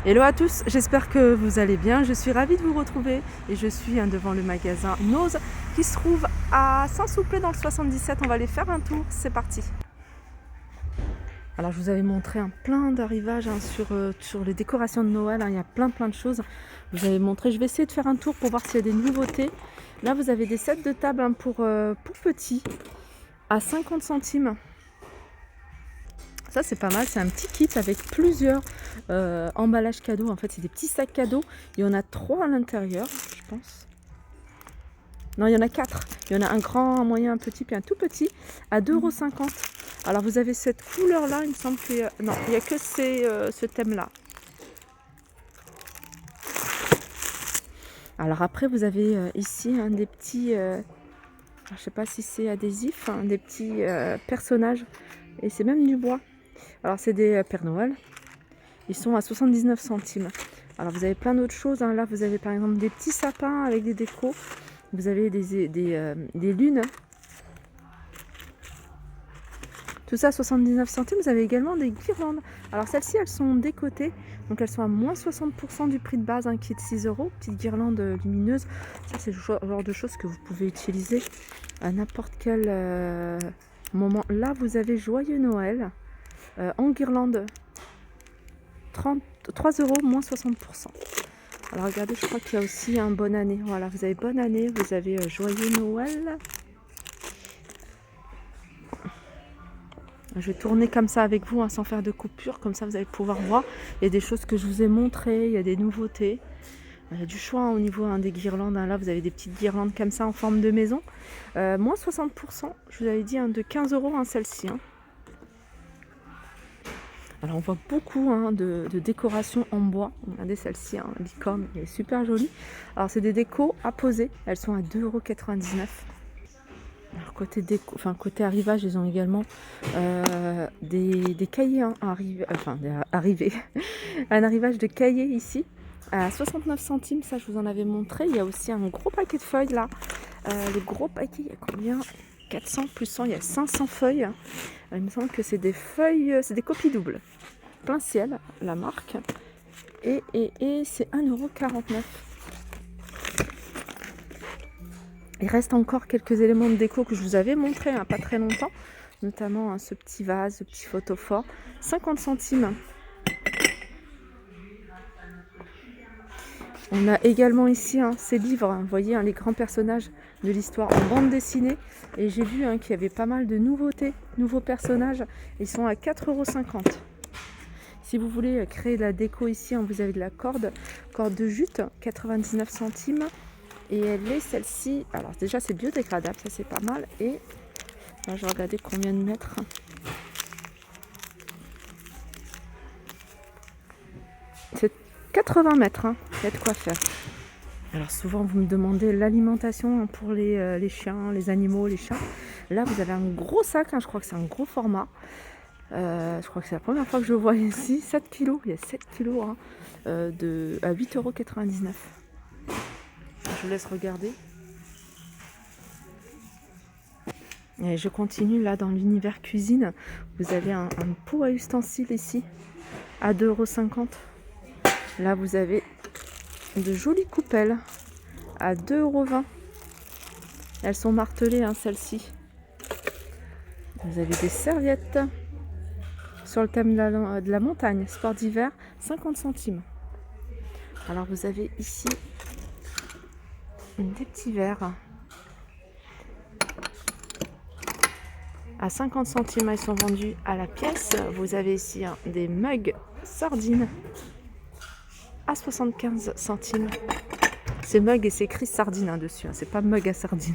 Hello à tous, j'espère que vous allez bien. Je suis ravie de vous retrouver et je suis devant le magasin Nose qui se trouve à Saint-Souplé dans le 77. On va aller faire un tour, c'est parti. Alors je vous avais montré plein d'arrivages sur les décorations de Noël, il y a plein de choses. Je vous avais montré, je vais essayer de faire un tour pour voir s'il y a des nouveautés. Là vous avez des sets de table pour petits à 50 centimes. Ça c'est pas mal, c'est un petit kit avec plusieurs emballages cadeaux. En fait c'est des petits sacs cadeaux. Il y en a 3 à l'intérieur, je pense. Non, il y en a 4. Il y en a un grand, un moyen, un petit, puis un tout petit à 2,50 €. Alors vous avez cette couleur-là, il me semble qu'il y a... Non, il n'y a que ce thème-là. Alors après vous avez ici des petits... je ne sais pas si c'est adhésif, des petits personnages. Et c'est même du bois. Alors c'est des Père Noël. Ils sont à 79 centimes. Alors vous avez plein d'autres choses. Là vous avez par exemple des petits sapins avec des décos. Vous avez des lunes. Tout ça à 79 centimes. Vous avez également des guirlandes. Alors celles-ci elles sont décotées. Donc elles sont à moins 60% du prix de base qui est de 6 €. Petite guirlande lumineuse. Ça c'est le genre de choses que vous pouvez utiliser à n'importe quel moment. Là vous avez Joyeux Noël en guirlande. 3 € moins 60%. Alors regardez, je crois qu'il y a aussi un bonne année. Voilà, vous avez bonne année, vous avez Joyeux Noël. Je vais tourner comme ça avec vous, sans faire de coupure, comme ça vous allez pouvoir voir. Il y a des choses que je vous ai montrées, il y a des nouveautés. Il y a du choix au niveau des guirlandes. Là, vous avez des petites guirlandes comme ça en forme de maison. Moins 60%, je vous avais dit de 15 € celle-ci. Alors on voit beaucoup de décorations en bois. Regardez celle-ci, licorne, elle est super jolie. Alors c'est des décos à poser, elles sont à 2,99 €. Alors côté arrivage, ils ont également des cahiers arrivés. Un arrivage de cahiers ici à 69 centimes, ça je vous en avais montré. Il y a aussi un gros paquet de feuilles là. Le gros paquet, il y a combien? 400 plus 100, il y a 500 feuilles. Il me semble que c'est des feuilles, c'est des copies doubles. Plein ciel, la marque. Et c'est 1,49 €. Il reste encore quelques éléments de déco que je vous avais montré pas très longtemps. Notamment ce petit vase, ce petit photophore. 50 centimes. On a également ici ces livres, vous voyez, les grands personnages de l'histoire en bande dessinée. Et j'ai vu qu'il y avait pas mal de nouveautés, nouveaux personnages. Ils sont à 4,50 €. Si vous voulez créer de la déco ici, vous avez de la corde de jute, 99 centimes. Et elle est celle-ci, alors déjà c'est biodégradable, ça c'est pas mal. Et là, je vais regarder combien de mètres. C'est 80 mètres, il y a de quoi faire. Alors souvent vous me demandez l'alimentation pour les chiens, les animaux, les chats. Là vous avez un gros sac, je crois que c'est un gros format. Je crois que c'est la première fois que je le vois ici. 7 kg, il y a 7 kg à 8,99 €. Je vous laisse regarder. Et je continue là dans l'univers cuisine. Vous avez un pot à ustensiles ici à 2,50 €. Là vous avez de jolies coupelles à 2,20 €. Elles sont martelées celles-ci. Vous avez des serviettes sur le thème de la montagne, sport d'hiver, 50 centimes. Alors vous avez ici des petits verres à 50 centimes, ils sont vendus à la pièce. Vous avez ici des mugs sardines à 75 centimes. C'est mug et c'est écrit sardine dessus, c'est pas mug à sardine.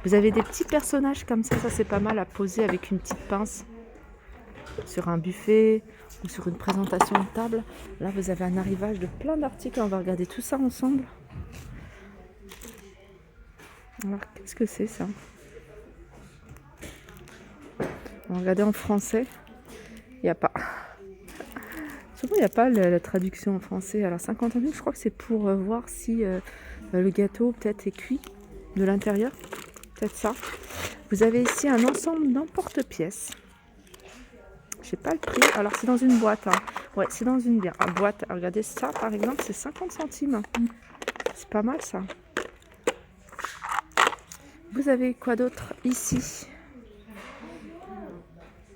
Vous avez des petits personnages comme ça c'est pas mal à poser avec une petite pince sur un buffet ou sur une présentation de table. Là vous avez un arrivage de plein d'articles, on va regarder tout ça ensemble. Alors qu'est-ce que c'est ça? On va regarder en français. Il n'y a pas. Souvent il n'y a pas la traduction en français. Alors 50 centimes, je crois que c'est pour voir si le gâteau peut-être est cuit de l'intérieur. Peut-être ça. Vous avez ici un ensemble d'emporte-pièces. Je sais pas le prix. Alors c'est dans une boîte. Ouais, c'est dans une bière. En boîte, regardez ça par exemple, c'est 50 centimes. C'est pas mal ça. Vous avez quoi d'autre ici?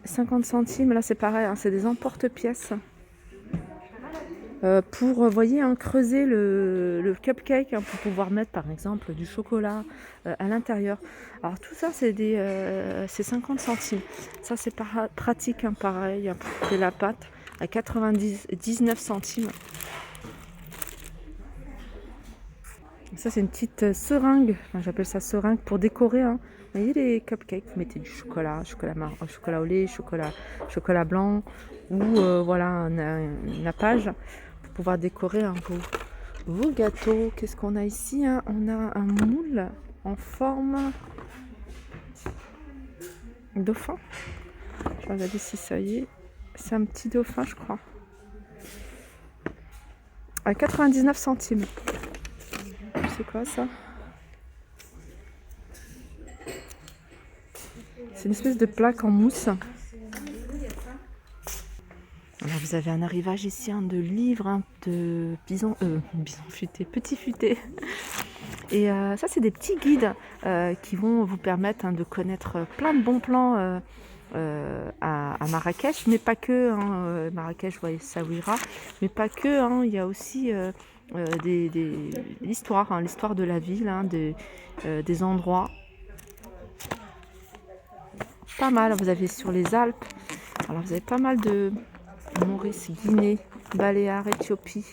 50 centimes, là c'est pareil, hein, c'est des emporte-pièces. Pour, vous voyez, hein, creuser le cupcake, hein, pour pouvoir mettre par exemple du chocolat à l'intérieur. Alors tout ça c'est 50 centimes. Ça c'est pratique, hein, pareil, hein, pour couper la pâte à 19 centimes. Ça c'est une petite seringue, enfin, j'appelle ça seringue pour décorer, hein. Vous voyez les cupcakes, vous mettez du chocolat, chocolat au lait, chocolat blanc ou voilà un nappage pour pouvoir décorer un peu vos gâteaux. Qu'est-ce qu'on a ici, hein? On a un moule en forme dauphin. Je vais regarder si ça y est. C'est un petit dauphin, je crois. À 99 centimes. C'est quoi ça? C'est une espèce de plaque en mousse. Alors vous avez un arrivage ici, hein, de livres, hein, de bison futé, petit futé. Et ça c'est des pettes guides qui vont vous permettre, hein, de connaître plein de bons plans à Marrakech, mais pas que, hein, Marrakech, vous voyez, Essaouira, mais pas que, hein, il y a aussi l'histoire, hein, l'histoire de la ville, hein, des endroits. Pas mal, vous avez sur les Alpes, alors vous avez pas mal de Maurice, Guinée, Baléares, Éthiopie,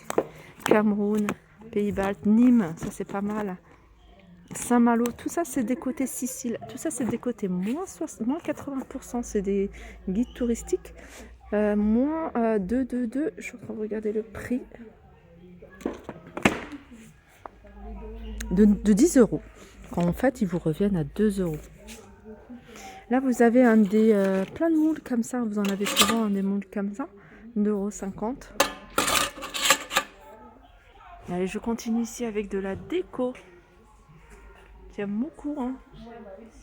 Cameroun, Pays-Baltes, Nîmes, ça c'est pas mal. Saint-Malo, tout ça c'est des côtés Sicile, tout ça c'est des côtés moins 80%, c'est des guides touristiques. Moins 2, je suis en train de regarder le prix. De 10 €. Quand en fait ils vous reviennent à 2 €. Là vous avez plein de moules comme ça, vous en avez souvent, des moules comme ça, 2,50 €. Allez, je continue ici avec de la déco. J'aime beaucoup, hein,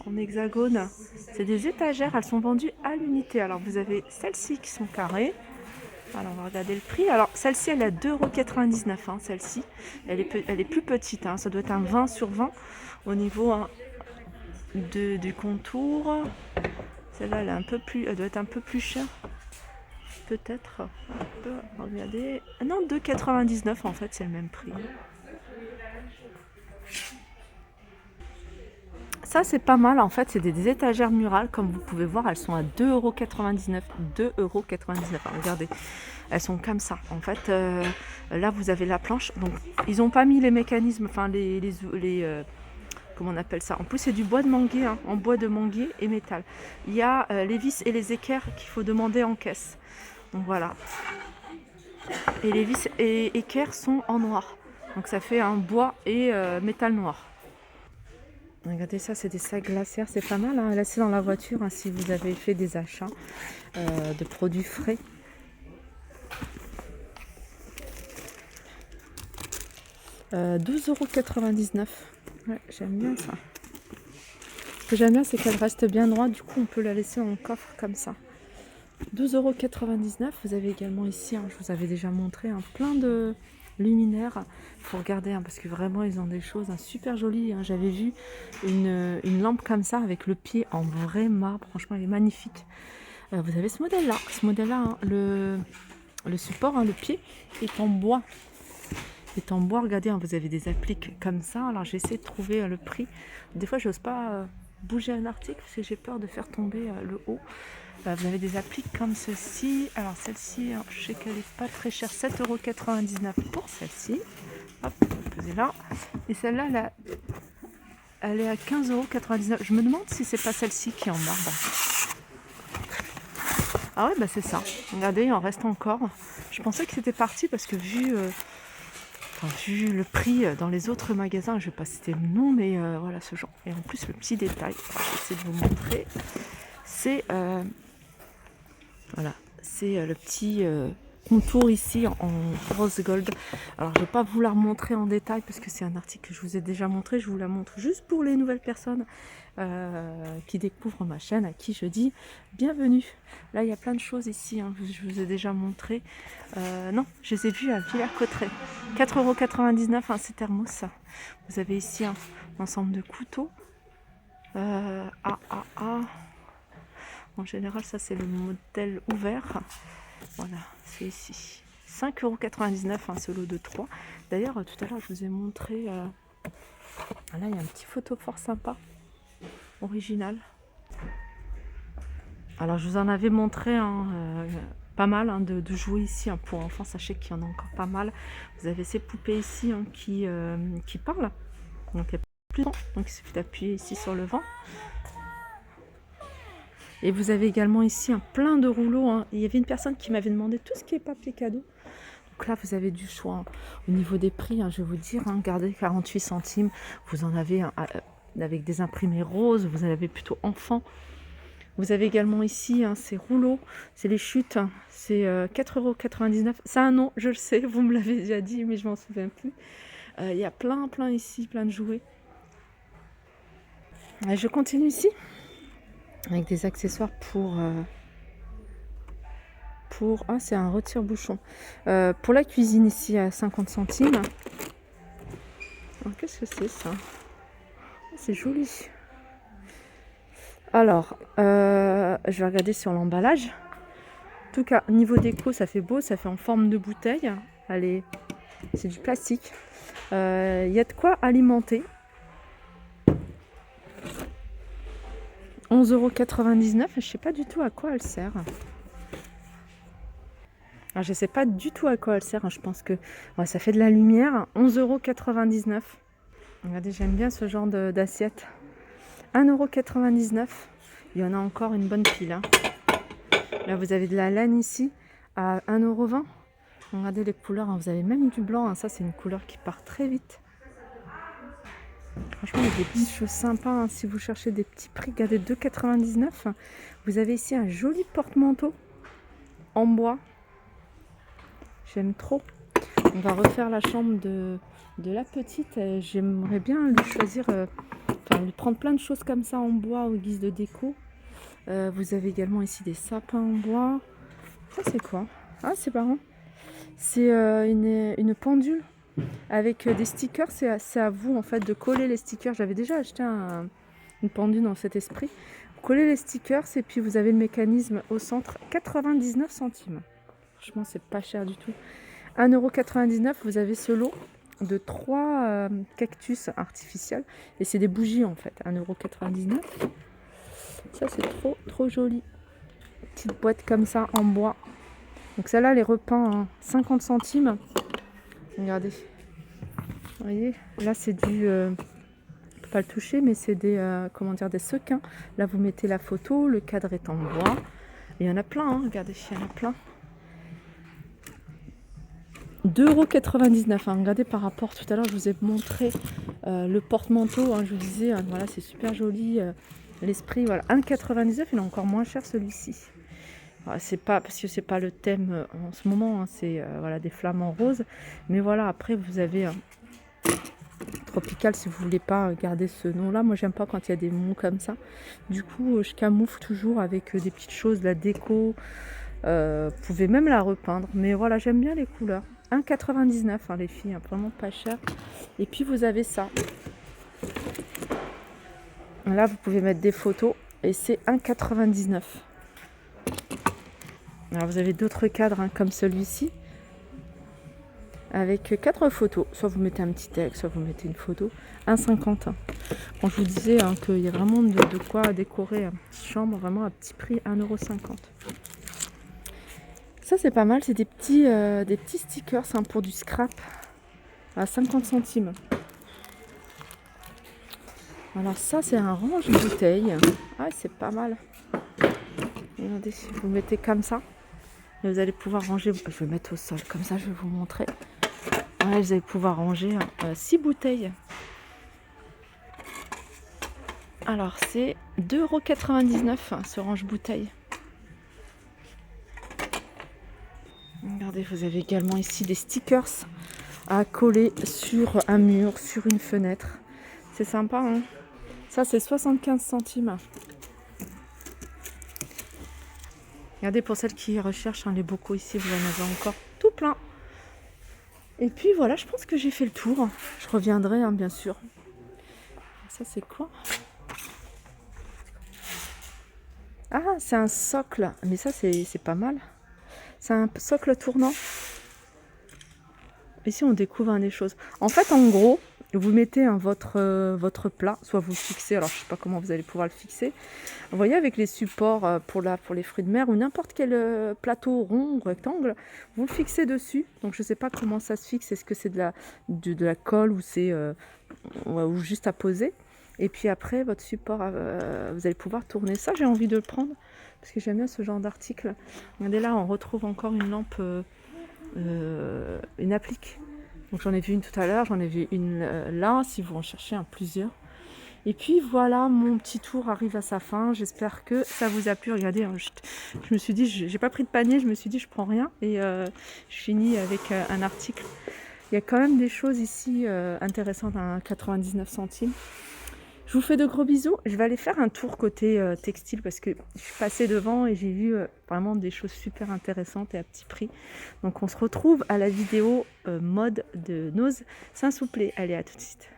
en hexagone. C'est des étagères, elles sont vendues à l'unité. Alors vous avez celles-ci qui sont carrées. Alors on va regarder le prix. Alors celle-ci elle est à 2,99 €, hein, celle-ci. Elle est plus petite, hein, ça doit être un 20 sur 20 au niveau, hein, du contour. Celle-là elle doit être un peu plus chère. Peut-être. On peut regarder. Non, 2,99 € en fait, c'est le même prix. Ça c'est pas mal, en fait c'est des étagères murales, comme vous pouvez voir, elles sont à 2,99 €. 2,99 €, regardez, elles sont comme ça. En fait, là vous avez la planche, donc ils n'ont pas mis les mécanismes, enfin comment on appelle ça? En plus c'est du bois de manguier, hein, en bois de manguier et métal. Il y a les vis et les équerres qu'il faut demander en caisse. Donc voilà. Et les vis et équerres sont en noir. Donc ça fait un bois et métal noir. Regardez ça, c'est des sacs glaciaires, c'est pas mal, hein, laisser dans la voiture, hein, si vous avez fait des achats de produits frais. Euh, 12,99 €. Ouais, j'aime bien ça. Ce que j'aime bien, c'est qu'elle reste bien droite, du coup on peut la laisser en coffre comme ça. 12,99 €. Vous avez également ici, hein, je vous avais déjà montré, hein, plein de luminaires. Il faut regarder, hein, parce que vraiment ils ont des choses, hein, super jolies, hein. J'avais vu une lampe comme ça avec le pied en vrai marbre, franchement elle est magnifique. Vous avez ce modèle-là, hein, le support, hein, le pied est en bois. Est en bois, regardez, hein, vous avez des appliques comme ça. Alors j'ai essayé de trouver le prix. Des fois j'ose pas bouger un article parce que j'ai peur de faire tomber le haut. Vous avez des appliques comme ceci. Alors celle-ci, hein, je sais qu'elle n'est pas très chère, 7,99 € pour celle-ci. Hop, posez là. Et celle-là, elle est à 15,99 €. Je me demande si c'est pas celle-ci qui est en marbre. Ah ouais, bah c'est ça. Regardez, il en reste encore. Je pensais que c'était parti parce que vu le prix dans les autres magasins, je ne vais pas citer le nom, mais voilà ce genre. Et en plus, le petit détail, je vais essayer de vous montrer, c'est voilà, c'est le petit contour ici en rose gold. Alors je vais pas vous la remontrer en détail parce que c'est un article que je vous ai déjà montré. Je vous la montre juste pour les nouvelles personnes qui découvrent ma chaîne, à qui je dis bienvenue. Là il y a plein de choses ici, hein, je vous ai déjà montré. Non, je les ai vues à Villers-Cotterêts. 4,99 € ces thermos. Vous avez ici un ensemble de couteaux. En général, ça c'est le modèle ouvert. Voilà, c'est ici. 5,99 € ce lot de 3. D'ailleurs, tout à l'heure, je vous ai montré. Là, il y a un petit photo fort sympa, original. Alors, je vous en avais montré pas mal de jouets ici pour enfants. Sachez qu'il y en a encore pas mal. Vous avez ces poupées ici qui parlent. Donc, il y a plus de vent. Donc, il suffit d'appuyer ici sur le vent. Et vous avez également ici plein de rouleaux. Il y avait une personne qui m'avait demandé tout ce qui est papier cadeau. Donc là, vous avez du choix au niveau des prix. Je vais vous dire, regardez, 48 centimes. Vous en avez avec des imprimés roses. Vous en avez plutôt enfants. Vous avez également ici ces rouleaux. C'est les chutes. C'est 4,99 €. C'est un nom, je le sais. Vous me l'avez déjà dit, mais je m'en souviens plus. Il y a plein ici, plein de jouets. Et je continue ici avec des accessoires pour c'est un retire-bouchon pour la cuisine ici à 50 centimes. Qu'est-ce que c'est ça? C'est joli. Alors je vais regarder sur l'emballage. En tout cas, niveau déco, ça fait beau, ça fait en forme de bouteille. Allez, c'est du plastique. Il y a de quoi alimenter. 11,99 €. Je sais pas du tout à quoi elle sert. Alors, je sais pas du tout à quoi elle sert. Je pense que ça fait de la lumière. 11,99 €. Regardez, j'aime bien ce genre d'assiette. 1,99 €. Il y en a encore une bonne pile. Là, vous avez de la laine ici à 1,20 €. Regardez les couleurs. Vous avez même du blanc. Ça, c'est une couleur qui part très vite. Franchement, il y a des petites choses sympas. Si vous cherchez des petits prix, regardez, 2,99 €. Vous avez ici un joli porte-manteau en bois. J'aime trop. On va refaire la chambre de la petite. J'aimerais bien lui choisir, lui prendre plein de choses comme ça en bois au guise de déco. Vous avez également ici des sapins en bois. Ça, c'est quoi? Ah, c'est marrant. C'est une pendule avec des stickers. C'est à vous en fait de coller les stickers. J'avais déjà acheté une pendule dans cet esprit. Vous collez les stickers et puis vous avez le mécanisme au centre. 99 centimes. Franchement, c'est pas cher du tout. 1,99 €. Vous avez ce lot de 3 cactus artificiels. Et c'est des bougies en fait. 1,99 €. Ça, c'est trop joli. Petite boîte comme ça en bois. Donc celle-là, elle est repeinte 50 centimes. Regardez. Vous voyez, là c'est du... on peut pas le toucher, mais c'est des sequins. Là, vous mettez la photo, le cadre est en bois. Et il y en a plein, regardez, il y en a plein. 2,99 €. Regardez par rapport, tout à l'heure, je vous ai montré le porte-manteau. Je vous disais, voilà, c'est super joli. L'esprit, voilà, 1,99 €. Il est encore moins cher celui-ci. C'est pas parce que c'est pas le thème en ce moment, c'est voilà, des flamants roses. Mais voilà, après vous avez tropical si vous voulez pas garder ce nom-là. Moi, j'aime pas quand il y a des mots comme ça. Du coup, je camoufle toujours avec des petites choses, de la déco. Vous pouvez même la repeindre. Mais voilà, j'aime bien les couleurs. 1,99 € les filles, vraiment pas cher. Et puis vous avez ça. Là, vous pouvez mettre des photos et c'est 1,99 €. Alors vous avez d'autres cadres comme celui-ci avec 4 photos. Soit vous mettez un petit texte, soit vous mettez une photo. 1,50 €. Bon, je vous disais qu'il y a vraiment de quoi décorer une petite chambre, vraiment à petit prix, 1,50 €. Ça, c'est pas mal, c'est des petits stickers pour du scrap à 50 centimes. Alors ça, c'est un range bouteille. Ah, c'est pas mal. Regardez, vous mettez comme ça. Et vous allez pouvoir ranger, je vais mettre au sol, comme ça je vais vous montrer. Ouais, vous allez pouvoir ranger 6 bouteilles. Alors c'est 2,99 € ce range bouteille. Regardez, vous avez également ici des stickers à coller sur un mur, sur une fenêtre. C'est sympa, hein. Ça, c'est 75 centimes. Regardez, pour celles qui recherchent les bocaux ici, vous en avez encore tout plein. Et puis voilà, je pense que j'ai fait le tour. Je reviendrai, hein, bien sûr. Ça, c'est quoi? Ah, c'est un socle. Mais ça, c'est pas mal. C'est un socle tournant. Ici, on découvre des choses. En fait, en gros, vous mettez votre plat, soit vous le fixez, alors je ne sais pas comment vous allez pouvoir le fixer. Vous voyez, avec les supports pour les fruits de mer ou n'importe quel plateau rond ou rectangle, vous le fixez dessus. Donc, je ne sais pas comment ça se fixe. Est-ce que c'est de la colle ou c'est ou juste à poser? Et puis après, votre support, vous allez pouvoir tourner. Ça, j'ai envie de le prendre parce que j'aime bien ce genre d'article. Regardez là, on retrouve encore une lampe, une applique. Donc j'en ai vu une tout à l'heure, j'en ai vu une là, si vous en cherchez un plusieurs. Et puis voilà, mon petit tour arrive à sa fin. J'espère que ça vous a plu. Regardez, hein, je me suis dit, j'ai pas pris de panier, je me suis dit, je prends rien. Et je finis avec un article. Il y a quand même des choses ici intéressantes à 99 centimes. Je vous fais de gros bisous. Je vais aller faire un tour côté textile parce que je suis passée devant et j'ai vu vraiment des choses super intéressantes et à petit prix. Donc on se retrouve à la vidéo mode de Nose Saint-Souplé. Allez, à tout de suite.